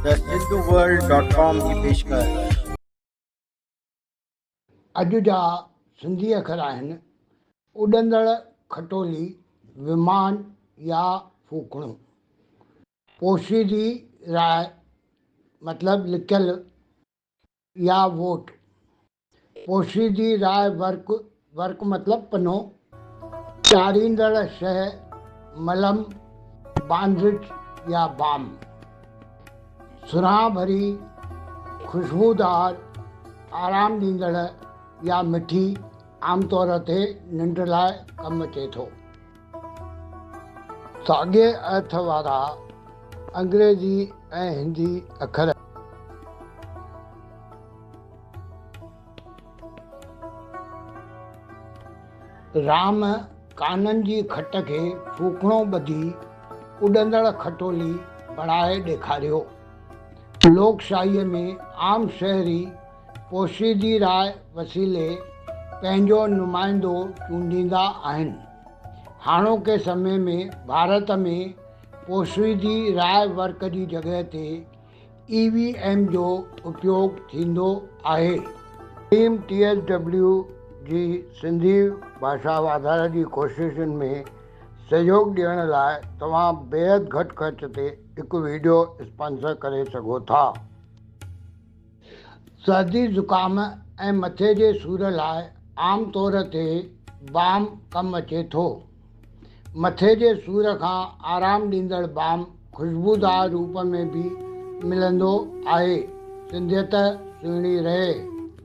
The सिंधुवर्ल्ड.com की पेशकश। अॼु जा सिंधी अखर आहिनि उॾंदड़ खटोली, विमान या फूकणो। पोशीदी राय मतलब लिखियल या वोट। पोशीदी राय वर्क मतलब पनो। चारींदड़ शइ मलम, बांद्रिज या बाम। सुराह भरी, खुशबूदार, आराम ॾींदड़ या मिठी, आमतौर ते निंड लाइ कमु अचे थो। साॻिए अर्थ वारा अंग्रेज़ी ऐं हिंदी अखर राम काननि जी खट खे फूकणो ॿधी उॾंदड़ खटोली बणाए ॾेखारियो। लोकशाहीअ में आम शहरी पोशीदी राय वसीले पंहिंजो नुमाइंदो चूंडींदा आहिनि। हाणोके समय में भारत में पोशीदी राय वर्क जी जॻह ते EVM जो उपयोग थींदो आहे। टीम TSW जी सिंधी भाषा वाधारे जी कोशिशुनि में सहयोग ॾियण लाइ तव्हां बेहद घटि ख़र्च ते हिकु वीडियो स्पॉन्सर करे सघो था। सर्दी ज़ुकाम ऐं मथे जे सूर लाइ आम तौर ते बाम कमु अचे थो। मथे जे सूर खां आराम ॾींदड़ बाम खुशबूदार रूप में बि मिलंदो आहे। सिंधियत सुहिणी रहे।